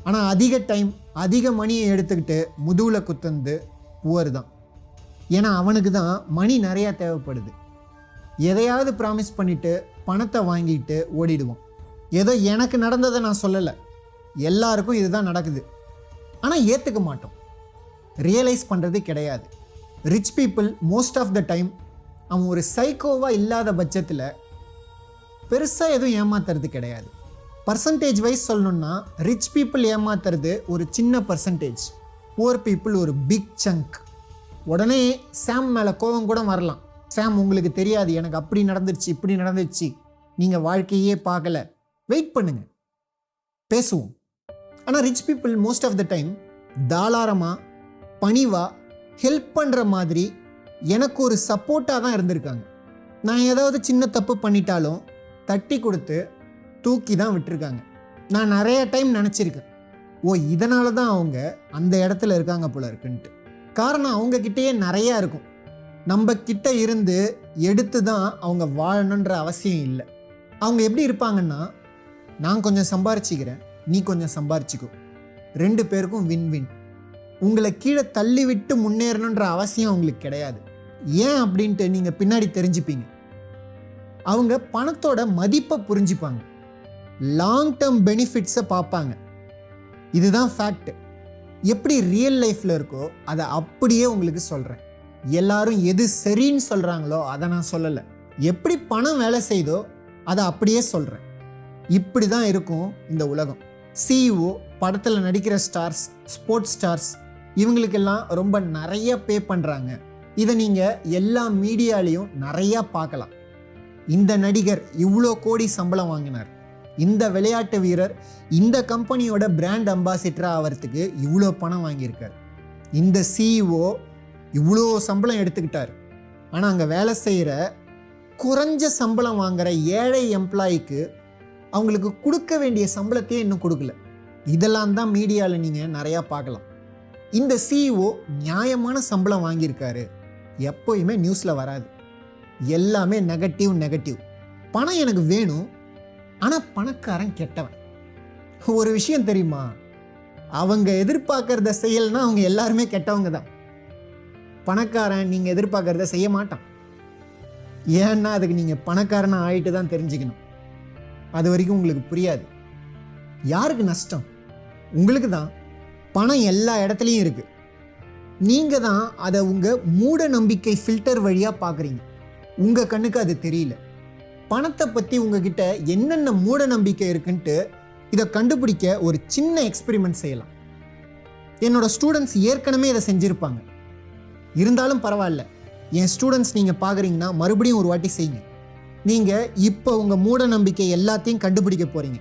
ஆனால் அதிக டைம் அதிக மணியை எடுத்துக்கிட்டு முதுகில் குத்துந்து புவர் தான். ஏன்னா அவனுக்கு தான் மணி நிறையா தேவைப்படுது. எதையாவது ப்ராமிஸ் பண்ணிவிட்டு பணத்தை வாங்கிட்டு ஓடிடுவான். ஏதோ எனக்கு நடந்ததை நான் சொல்லலை, எல்லாருக்கும் இதுதான் நடக்குது. ஆனால் ஏற்றுக்க மாட்டோம், ரியலைஸ் பண்ணுறது கிடையாது. Rich people most of the time அவன் ஒரு சைக்கோவாக இல்லாத பட்சத்தில் பெருசாக எதுவும் ஏமாத்துறது கிடையாது. பர்சன்டேஜ் வைஸ் சொல்லணுன்னா ரிச் பீப்புள் ஏமாத்துறது ஒரு சின்ன பர்சன்டேஜ், புவர் பீப்புள் ஒரு பிக் சங்க். உடனே சாம் மேலே கோபம் கூட வரலாம். சாம், உங்களுக்கு தெரியாது, எனக்கு அப்படி நடந்துருச்சு இப்படி நடந்துருச்சு, நீங்கள் வாழ்க்கையே பார்க்கல, வெயிட் பண்ணுங்க, பேசுவோம். ஆனால் rich people most of the time தாராளமாக பணிவாக ஹெல்ப் பண்ணுற மாதிரி எனக்கு ஒரு சப்போர்ட்டாக தான் இருந்திருக்காங்க. நான் ஏதாவது சின்ன தப்பு பண்ணிட்டாலும் தட்டி கொடுத்து தூக்கி தான் விட்டுருக்காங்க. நான் நிறைய டைம் நினச்சிருக்கேன், ஓ இதனால தான் அவங்க அந்த இடத்துல இருக்காங்க போல இருக்குன்ட்டு. காரணம் அவங்கக்கிட்டேயே நிறையா இருக்கும். நம்ம கிட்ட இருந்து எடுத்து தான் அவங்க வாழணுன்ற அவசியம் இல்லை. அவங்க எப்படி இருப்பாங்கன்னா, நான் கொஞ்சம் சம்பாரிச்சிக்கிறேன், நீ கொஞ்சம் சம்பாரிச்சிக்கோ, 2 பேருக்கும் வின் வின். உங்களை கீழே தள்ளி விட்டு முன்னேறணுன்ற அவசியம் அவங்களுக்கு கிடையாது. ஏன் அப்படின்ட்டு நீங்கள் பின்னாடி தெரிஞ்சுப்பீங்க. அவங்க பணத்தோட மதிப்பை புரிஞ்சுப்பாங்க, லாங் டேர்ம் பெனிஃபிட்ஸை பார்ப்பாங்க. இதுதான் ஃபேக்ட். எப்படி ரியல் லைஃப்பில் இருக்கோ அதை அப்படியே உங்களுக்கு சொல்கிறேன். எல்லாரும் எது சரின்னு சொல்கிறாங்களோ அதை நான் சொல்லலை. எப்படி பணம் வேலை செய்தோ அதை அப்படியே சொல்கிறேன். இப்படி தான் இருக்கும் இந்த உலகம். சிஇஓ, படத்தில் நடிக்கிற ஸ்டார்ஸ், ஸ்போர்ட்ஸ் ஸ்டார்ஸ், இவங்களுக்கெல்லாம் ரொம்ப நிறைய பே பண்ணுறாங்க. இதை நீங்கள் எல்லா மீடியாலையும் நிறையா பார்க்கலாம். இந்த நடிகர் இவ்வளோ கோடி சம்பளம் வாங்கினார், இந்த விளையாட்டு வீரர் இந்த கம்பெனியோட பிராண்ட் அம்பாசிடராக ஆகிறதுக்கு இவ்வளோ பணம் வாங்கியிருக்கார், இந்த சிஇஓ இவ்வளோ சம்பளம் எடுத்துக்கிட்டார். ஆனால் அங்கே வேலை செய்கிற குறைஞ்ச சம்பளம் வாங்குகிற ஏழை எம்ப்ளாய்க்கு அவங்களுக்கு கொடுக்க வேண்டிய சம்பளத்தையே இன்னும் கொடுக்கல. இதெல்லாம் தான் மீடியாவில் நீங்கள் நிறையா பார்க்கலாம். இந்த சிஇஓ நியாயமான சம்பளம் வாங்கியிருக்காரு எப்போயுமே நியூஸில் வராது. எல்லாமே நெகட்டிவ். பணம் எனக்கு வேணும், ஆனால் பணக்காரன் கெட்டவன். ஒரு விஷயம் தெரியுமா, அவங்க எதிர்பார்க்கறத செய்யலைன்னா அவங்க எல்லாருமே கெட்டவங்க தான். பணக்காரன் நீங்கள் எதிர்பார்க்கறத செய்ய மாட்டான். ஏன்னா அதுக்கு நீங்கள் பணக்காரனாக ஆகிட்டு தான் தெரிஞ்சுக்கணும். அது வரைக்கும் உங்களுக்கு புரியாது. யாருக்கு நஷ்டம்? உங்களுக்கு தான். பணம் எல்லா இடத்துலையும் இருக்குது. நீங்கள் தான் அதை உங்கள் மூட நம்பிக்கை ஃபில்டர் வழியாக பார்க்குறீங்க. உங்கள் கண்ணுக்கு அது தெரியல. பணத்தை பற்றி உங்ககிட்ட என்னென்ன மூட நம்பிக்கை இருக்குன்ட்டு இதை கண்டுபிடிக்க ஒரு சின்ன எக்ஸ்பெரிமெண்ட் செய்யலாம். என்னோடய ஸ்டூடெண்ட்ஸ் ஏற்கனவே இதை செஞ்சுருப்பாங்க, இருந்தாலும் பரவாயில்ல. என் ஸ்டூடெண்ட்ஸ் நீங்கள் பார்க்குறீங்கன்னா மறுபடியும் ஒரு வாட்டி செய்யுங்க. நீங்கள் இப்போ உங்கள் மூட நம்பிக்கை எல்லாத்தையும் கண்டுபிடிக்க போகிறீங்க.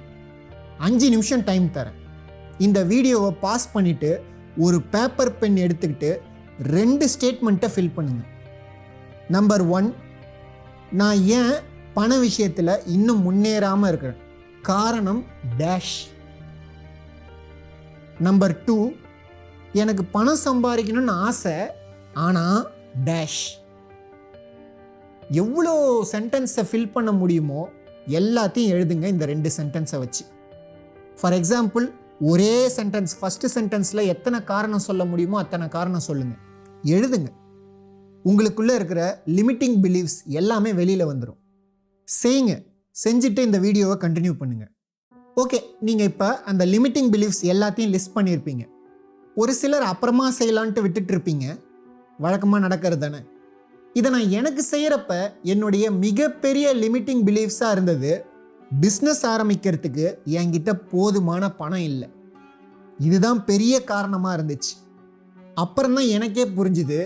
5 நிமிஷம் டைம் தரேன். இந்த வீடியோவை பாஸ் பண்ணிவிட்டு ஒரு பேப்பர் பென் எடுத்துக்கிட்டு 2 ஸ்டேட்மெண்ட்டை ஃபில் பண்ணுங்கள். நம்பர் 1, நான் ஏன் பண விஷயத்தில் இன்னும் முன்னேறாமல் இருக்கிறேன். காரணம் டேஷ். நம்பர் 2, எனக்கு பணம் சம்பாதிக்கணும்னு ஆசை, ஆனால் டேஷ். எவ்வளோ சென்டென்ஸை ஃபில் பண்ண முடியுமோ எல்லாத்தையும் எழுதுங்க இந்த 2 சென்டென்ஸை வச்சு. ஃபார் எக்ஸாம்பிள், ஒரே சென்டென்ஸ், ஃபஸ்ட்டு சென்டென்ஸில் எத்தனை காரணம் சொல்ல முடியுமோ அத்தனை காரணம் சொல்லுங்கள், எழுதுங்க. உங்களுக்குள்ளே இருக்கிற லிமிட்டிங் பிலீஃப்ஸ் எல்லாமே வெளியில் வந்துடும். செய்யுங்க. செஞ்சுட்டு இந்த வீடியோவை கண்டினியூ பண்ணுங்கள். ஓகே, நீங்கள் இப்போ அந்த லிமிட்டிங் பிலீஃப்ஸ் எல்லாத்தையும் லிஸ்ட் பண்ணியிருப்பீங்க. ஒரு சிலர் அப்புறமா செய்யலான்ட்டு விட்டுட்டு இருப்பீங்க. வழக்கமாக நடக்கிறது தானே. இதை நான் எனக்கு செய்கிறப்ப என்னுடைய மிகப்பெரிய லிமிட்டிங் பிலீஃப்ஸாக இருந்தது, பிஸ்னஸ் ஆரம்பிக்கிறதுக்கு என்கிட்ட போதுமான பணம் இல்லை. இதுதான் பெரிய காரணமாக இருந்துச்சு. அப்புறம் தான் எனக்கே புரிஞ்சுது,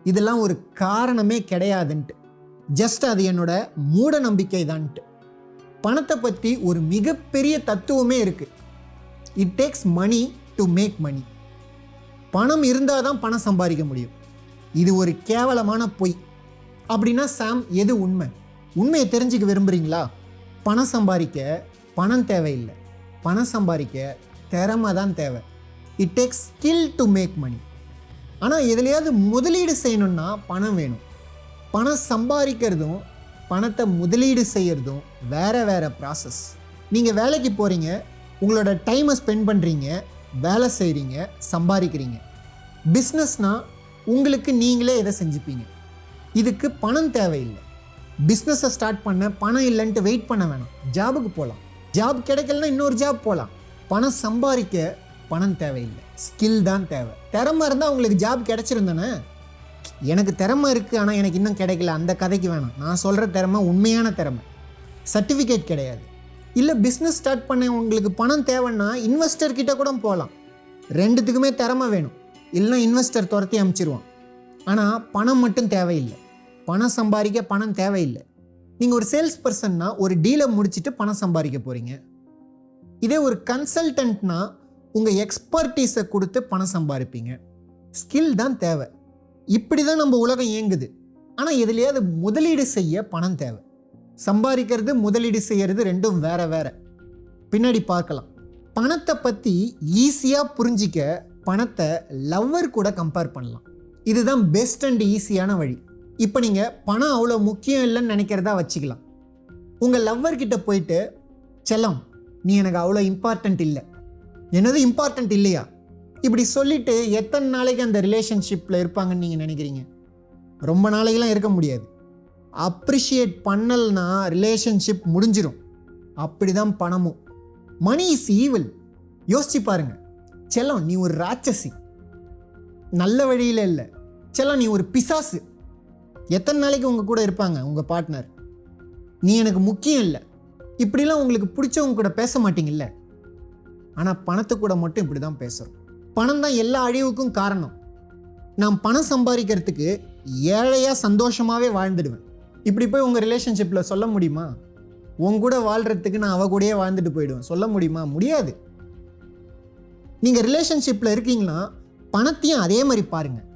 இதெல்லாம் ஒரு காரணமே கிடையாதுன்ட்டு. ஜஸ்ட் அது என்னோட மூட நம்பிக்கை தான்ட்டு. பணத்தை பற்றி ஒரு மிகப்பெரிய தத்துவமே இருக்குது. It takes money to make money. பணம் இருந்தால் தான் பணம் சம்பாதிக்க முடியும். இது ஒரு கேவலமான பொய். அப்படின்னா சாம், எது உண்மை? உண்மையை தெரிஞ்சுக்க விரும்புகிறீங்களா? பணம் சம்பாதிக்க பணம் தேவையில்லை, பணம் சம்பாதிக்க திறமை தான் தேவை. It takes skill to make money. ஆனால் எதுலையாவது முதலீடு செய்யணும்னா பணம் வேணும். பணம் சம்பாதிக்கிறதும் பணத்தை முதலீடு செய்கிறதும் வேறு வேறு ப்ராசஸ். நீங்கள் வேலைக்கு போகிறீங்க, உங்களோட டைமை ஸ்பெண்ட் பண்ணுறீங்க, வேலை செய்கிறீங்க, சம்பாதிக்கிறீங்க. பிஸ்னஸ்னால் உங்களுக்கு நீங்களே எதை செஞ்சுப்பீங்க. இதுக்கு பணம் தேவையில்லை. பிஸ்னஸை ஸ்டார்ட் பண்ண பணம் இல்லைன்ட்டு வெயிட் பண்ண வேணாம், ஜாபுக்கு போகலாம். ஜாப் கிடைக்கலன்னா இன்னொரு ஜாப் போகலாம். பணம் சம்பாதிக்க பணம் தேவையில்லை, ஸ்கில் தான் தேவை. திறமை இருந்தால் உங்களுக்கு ஜாப் கிடைச்சிருந்தானே. எனக்கு திறமை இருக்குது ஆனால் எனக்கு இன்னும் கிடைக்கல, அந்த கதைக்கு வேணாம். நான் சொல்கிற திறமை உண்மையான திறமை, சர்டிஃபிகேட் கிடையாது. இல்லை பிஸ்னஸ் ஸ்டார்ட் பண்ண உங்களுக்கு பணம் தேவைன்னா இன்வெஸ்டர்கிட்ட கூட போகலாம். ரெண்டுத்துக்குமே திறமை வேணும், இல்லைன்னா இன்வெஸ்டர் துரத்தி அனுப்பிச்சிருவான். ஆனால் பணம் மட்டும் தேவையில்லை. பணம் சம்பாதிக்க பணம் தேவையில்லை. நீங்கள் ஒரு சேல்ஸ் பர்சன்னா ஒரு டீலை முடிச்சுட்டு பணம் சம்பாதிக்க போகிறீங்க. இதே ஒரு கன்சல்டன்ட்னா உங்கள் எக்ஸ்பர்டீஸை கொடுத்து பணம் சம்பாதிப்பீங்க. ஸ்கில் தான் தேவை. இப்படி தான் நம்ம உலகம் இயங்குது. ஆனால் எதுலையாவது முதலீடு செய்ய பணம் தேவை. சம்பாதிக்கிறது முதலீடு செய்கிறது ரெண்டும் வேற வேற. பின்னாடி பார்க்கலாம். பணத்தை பற்றி ஈஸியாக புரிஞ்சிக்க பணத்தை லவ்வர் கூட கம்பேர் பண்ணலாம். இதுதான் பெஸ்ட் அண்ட் ஈஸியான வழி. இப்போ நீங்கள் பணம் அவ்வளோ முக்கியம் இல்லைன்னு நினைக்கிறதா வச்சுக்கலாம். உங்கள் லவ்வர்கிட்ட போயிட்டு, செல்லம் நீ எனக்கு அவ்வளோ இம்பார்ட்டண்ட் இல்லை. என்னது இம்பார்ட்டண்ட் இல்லையா? இப்படி சொல்லிவிட்டு எத்தனை நாளைக்கு அந்த ரிலேஷன்ஷிப்பில் இருப்பாங்கன்னு நீங்கள் நினைக்கிறீங்க? ரொம்ப நாளைக்கெல்லாம் இருக்க முடியாது. அப்ரிஷியேட் பண்ணலைன்னா ரிலேஷன்ஷிப் முடிஞ்சிடும். அப்படி தான் பணமும். Money is evil. யோசிச்சு பாருங்க. செல்லம் நீ ஒரு ராட்சசி, நல்ல வழியில் இல்லை. செல்லம் நீ ஒரு பிசாசு. எத்தனை நாளைக்கு உங்கள் கூட இருப்பாங்க உங்கள் பார்ட்னர்? நீ எனக்கு முக்கியம் இல்லை. இப்படிலாம் உங்களுக்கு பிடிச்சவங்க கூட பேச மாட்டீங்கல்ல. ஆனால் பணத்தை கூட மட்டும் இப்படி தான் பேசுகிறோம். பணம் தான் எல்லா அழிவுக்கும் காரணம். நான் பணம் சம்பாதிக்கிறதுக்கு ஏழையாக சந்தோஷமாகவே வாழ்ந்துடுவேன். இப்படி போய் உங்கள் ரிலேஷன்ஷிப்பில் சொல்ல முடியுமா? உங்க கூட வாழ்கிறதுக்கு நான் அவ கூடயே வாழ்ந்துட்டு போயிடுவேன் சொல்ல முடியுமா? முடியாது. நீங்கள் ரிலேஷன்ஷிப்பில் இருக்கீங்கன்னா பணத்தையும் அதே மாதிரி பாருங்கள்.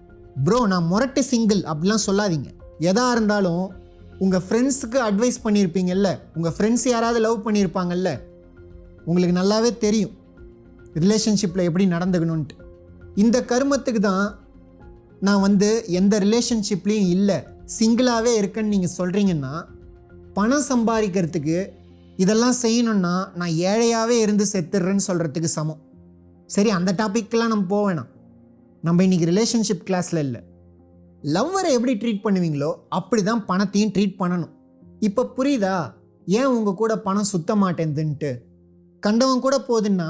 ப்ரோ நான் முரட்டு சிங்கிள் அப்படிலாம் சொல்லாதீங்க. எதாக இருந்தாலும் உங்கள் ஃப்ரெண்ட்ஸுக்கு அட்வைஸ் பண்ணியிருப்பீங்கல்ல, உங்கள் ஃப்ரெண்ட்ஸ் யாராவது லவ் பண்ணியிருப்பாங்கல்ல, உங்களுக்கு நல்லாவே தெரியும் ரிலேஷன்ஷிப்பில் எப்படி நடந்துக்கணுன்ட்டு. இந்த கருமத்துக்கு தான் நான் எந்த ரிலேஷன்ஷிப்லேயும் இல்லை, சிங்கிளாகவே இருக்கேன்னு நீங்கள் சொல்கிறீங்கன்னா, பணம் சம்பாதிக்கிறதுக்கு இதெல்லாம் செய்யணுன்னா நான் ஏழையாகவே இருந்து செத்துடுறேன்னு சொல்கிறதுக்கு சமம். சரி, அந்த டாப்பிக்கெலாம் நம்ம போக வேணாம். நம்ம இன்றைக்கி ரிலேஷன்ஷிப் கிளாஸில் இல்லை. லவ்வரை எப்படி ட்ரீட் பண்ணுவீங்களோ அப்படி தான் பணத்தையும் ட்ரீட் பண்ணணும். இப்போ புரியுதா ஏன் உங்கள் கூட பணம் சுத்த மாட்டேங்குதுன்ட்டு? கண்டவன் கூட போகுதுன்னா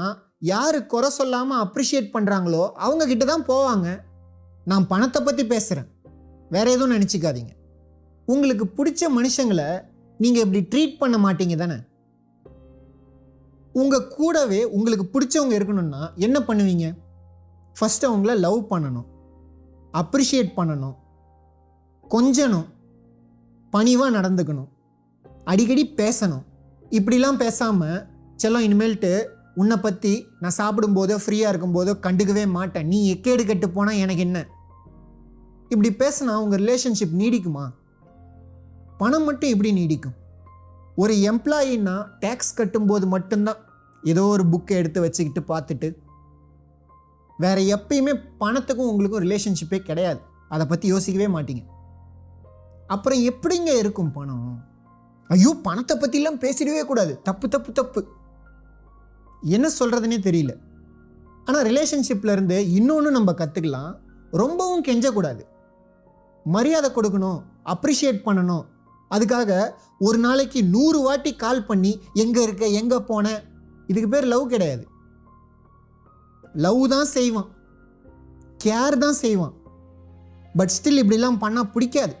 யார் குறை சொல்லாமல் அப்ரிஷியேட் பண்ணுறாங்களோ அவங்கக்கிட்ட தான் போவாங்க. நான் பணத்தை பற்றி பேசுகிறேன், வேற எதுவும் நினச்சிக்காதீங்க. உங்களுக்கு பிடிச்ச மனுஷங்களை நீங்கள் இப்படி ட்ரீட் பண்ண மாட்டீங்க தானே? உங்கள் கூடவே உங்களுக்கு பிடிச்சவங்க இருக்கணும்னா என்ன பண்ணுவீங்க? ஃபஸ்ட்டு அவங்கள லவ் பண்ணணும், அப்ரிஷியேட் பண்ணணும், கொஞ்சணும், பணிவாக நடந்துக்கணும், அடிக்கடி பேசணும். இப்படிலாம் பேசாமல் செல்லம் இனிமேல்ட்டு உன்னை பற்றி நான் சாப்பிடும்போதோ ஃப்ரீயாக இருக்கும்போதோ கண்டுக்கவே மாட்டேன், நீ எக்கேடு கெட்டு போனால் எனக்கு என்ன, இப்படி பேசினா உங்கள் ரிலேஷன்ஷிப் நீடிக்குமா? பணம் மட்டும் எப்படி நீடிக்கும்? ஒரு எம்ப்ளாயின்னா டேக்ஸ் கட்டும்போது மட்டும்தான் ஏதோ ஒரு புக்கை எடுத்து வச்சுக்கிட்டு பார்த்துட்டு, வேறு எப்பயுமே பணத்துக்கும் உங்களுக்கும் ரிலேஷன்ஷிப்பே கிடையாது. அதை பற்றி யோசிக்கவே மாட்டீங்க. அப்புறம் எப்படிங்க இருக்கும் பணம்? ஐயோ, பணத்தை பற்றிலாம் பேசிடவே கூடாது, தப்பு தப்பு தப்பு, என்ன சொல்கிறதுனே தெரியல. ஆனால் ரிலேஷன்ஷிப்பில் இருந்து இன்னொன்று நம்ம கற்றுக்கலாம், ரொம்பவும் கெஞ்சக்கூடாது, மரியாதை கொடுக்கணும், அப்ரிஷியேட் பண்ணணும். அதுக்காக ஒரு நாளைக்கு 100 வாட்டி கால் பண்ணி எங்கே இருக்க, எங்கே போன, இதுக்கு பேர் லவ் கிடையாது. லவ் தான் செய்வான், கேர் தான் செய்வான், பட் ஸ்டில் இப்படிலாம் பண்ணால் பிடிக்காது.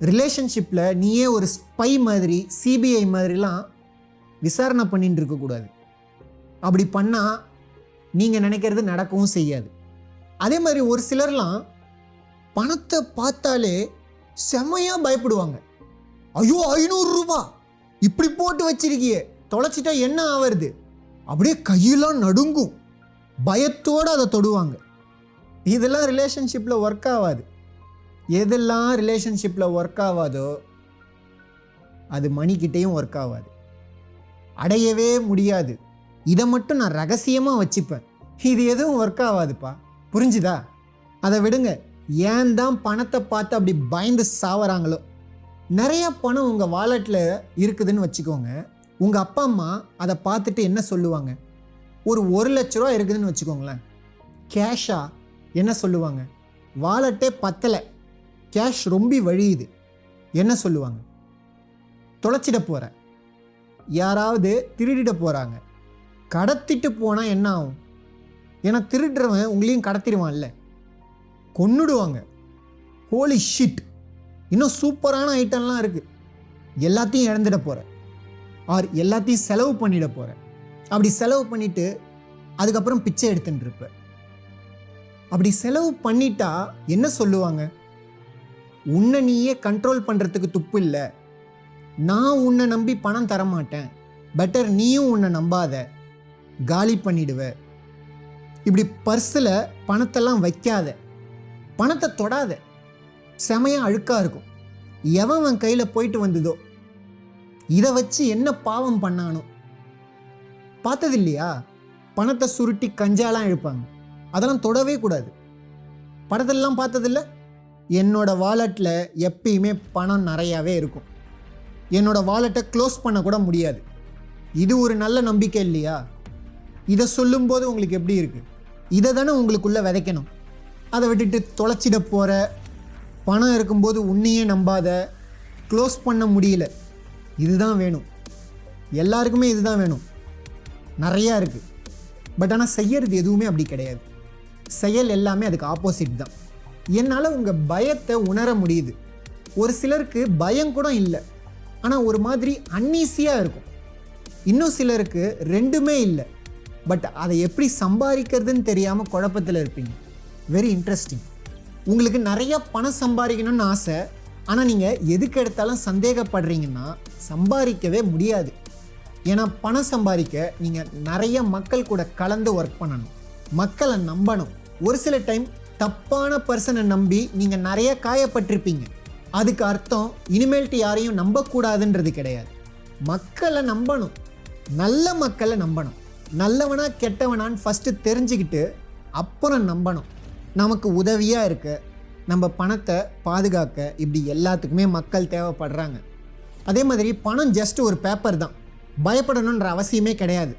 ரிலேஷன்ஷிப்பில் நீயே ஒரு ஸ்பை மாதிரி, சிபிஐ மாதிரிலாம் விசாரணை பண்ணிட்டு இருக்கக்கூடாது. அப்படி பண்ணால் நீங்கள் நினைக்கிறது நடக்கவும் செய்யாது. அதே மாதிரி ஒரு சிலர்லாம் பணத்தை பார்த்தாலே செம்மையாக பயப்படுவாங்க. ஐயோ, 500 ரூபா இப்படி போட்டு வச்சிருக்கியே, தொலைச்சிட்டா என்ன ஆவறது, அப்படியே கையெல்லாம் நடுங்கும், பயத்தோடு அதை தொடுவாங்க. இதெல்லாம் ரிலேஷன்ஷிப்பில் ஒர்க் ஆகாது. எதெல்லாம் ரிலேஷன்ஷிப்பில் ஒர்க் ஆகாதோ அது மணிக்கிட்டேயும் ஒர்க் ஆகாது, அடையவே முடியாது. இதை மட்டும் நான் ரகசியமாக வச்சுப்பேன், இது எதுவும் ஒர்க் ஆகாதுப்பா, புரிஞ்சுதா? அதை விடுங்க. ஏன் தான் பணத்தை பார்த்து அப்படி பயந்து சாவறாங்களோ. நிறைய பணம் உங்கள் வாலெட்டில் இருக்குதுன்னு வச்சுக்கோங்க. உங்கள் அப்பா அம்மா அதை பார்த்துட்டு என்ன சொல்லுவாங்க? ஒரு 1 லட்ச ரூபா இருக்குதுன்னு வச்சுக்கோங்களேன், கேஷா என்ன சொல்லுவாங்க? வாலெட்டே பத்தலை, கேஷ் ரொம்ப வழியுது, என்ன சொல்லுவாங்க? தொலைச்சிட போகிற, யாராவது திருடிட போகிறாங்க, கடத்திட்டு போனால் என்ன ஆகும்? ஏன்னா திருடுறவன் உங்களையும் கடத்திடுவான்ல, கொன்னுடுவாங்க. ஹோலி ஷிட், இன்னும் சூப்பரான ஐட்டம்லாம் இருக்குது, எல்லாத்தையும் இழந்துட போகிற, ஆர் எல்லாத்தையும் செலவு பண்ணிட போகிற. அப்படி செலவு பண்ணிவிட்டு அதுக்கப்புறம் பிச்சை எடுத்துட்டு இருப்ப. அப்படி செலவு பண்ணிட்டா என்ன சொல்லுவாங்க? உன்னை நீயே கண்ட்ரோல் பண்ணுறதுக்கு துப்பு இல்லை, நான் உன்னை நம்பி பணம் தரமாட்டேன், பெட்டர் நீயும் உன்னை நம்பாத, காலி பண்ணிடுவ. இப்படி பர்ஸில் பணத்தெல்லாம் வைக்காத, பணத்தை தொடாத, செமையாக அழுக்காக இருக்கும். எவன் கையில் போயிட்டு வந்ததோ இதை வச்சு என்ன பாவம் பண்ணானோ. பார்த்தது இல்லையா? பணத்தை சுருட்டி கஞ்சாலாம் இழுப்பாங்க, அதெல்லாம் தொடவே கூடாது. படத்திலலாம் பார்த்ததில்ல? என்னோட வாலெட்டில் எப்பயுமே பணம் நிறையாவே இருக்கும், என்னோட வாலெட்டை க்ளோஸ் பண்ண கூட முடியாது. இது ஒரு நல்ல நம்பிக்கை இல்லையா? இதை சொல்லும்போது உங்களுக்கு எப்படி இருக்குது? இதை தானே உங்களுக்குள்ளே விதைக்கணும். அதை விட்டுட்டு தொலைச்சிட போகிற, பணம் இருக்கும்போது உன்னையே நம்பாத, க்ளோஸ் பண்ண முடியல, இதுதான் வேணும். எல்லாருக்குமே இதுதான் வேணும், நிறையா இருக்குது. பட் ஆனால் செய்யறது எதுவுமே அப்படி கிடையாது. செயல் எல்லாமே அதுக்கு ஆப்போசிட் தான். என்னால் உங்கள் பயத்தை உணர முடியுது. ஒரு சிலருக்கு பயம் கூட இல்லை, ஆனால் ஒரு மாதிரி அன்ஈஸியாக இருக்கும். இன்னும் சிலருக்கு ரெண்டுமே இல்லை, பட் அதை எப்படி சம்பாதிக்கிறதுன்னு தெரியாமல் குழப்பத்தில் இருப்பீங்க. Very interesting. உங்களுக்கு நிறையா பணம் சம்பாதிக்கணும்னு ஆசை, ஆனால் நீங்கள் எதுக்கு எடுத்தாலும் சந்தேகப்படுறீங்கன்னா சம்பாதிக்கவே முடியாது. ஏன்னா பணம் சம்பாதிக்க நீங்கள் நிறைய மக்கள் கூட கலந்து ஒர்க் பண்ணணும், மக்களை நம்பணும். ஒரு சில டைம் தப்பான பர்சனை நம்பி நீங்கள் நிறைய காயப்பட்டிருப்பீங்க. அதுக்கு அர்த்தம் இனிமேல்ட்டு யாரையும் நம்பக்கூடாதுன்றது கிடையாது. மக்களை நம்பணும், நல்ல மக்களை நம்பணும். நல்லவனா கெட்டவனான்னு ஃபஸ்ட்டு தெரிஞ்சுக்கிட்டு அப்புறம் நம்பணும். நமக்கு உதவியாக இருக்க, நம்ம பணத்தை பாதுகாக்க, இப்படி எல்லாத்துக்குமே மக்கள் தேவைப்படுறாங்க. அதே மாதிரி பணம் ஜஸ்ட் ஒரு பேப்பர் தான், பயப்படணுன்ற அவசியமே கிடையாது.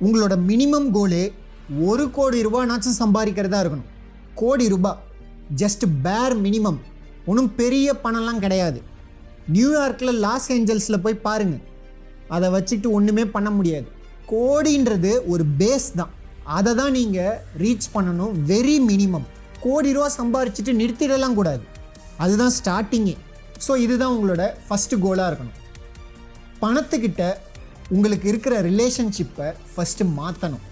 உங்களோட மினிமம் கோலே 1 கோடி ரூபாய்னாச்சும் சம்பாதிக்கிறதா இருக்கணும். கோடி ரூபாய் ஜஸ்ட் பேர் மினிமம், ஒன்றும் பெரிய பணம்லாம் கிடையாது. நியூயார்க்கில், லாஸ் ஏஞ்சல்ஸில் போய் பாருங்கள், அதை வச்சுட்டு ஒன்றுமே பண்ண முடியாது. கோடின்றது ஒரு பேஸ் தான், அதை தான் நீங்கள் ரீச் பண்ணணும். வெரி மினிமம் கோடி ரூபா சம்பாரிச்சிட்டு நிறுத்திடலாம் கூடாது, அதுதான் ஸ்டார்டிங்கே. ஸோ இதுதான் உங்களோட ஃபஸ்ட்டு கோலாக இருக்கணும். பணத்துக்கிட்ட உங்களுக்கு இருக்கிற ரிலேஷன்ஷிப்பை ஃபஸ்ட்டு மாற்றணும்.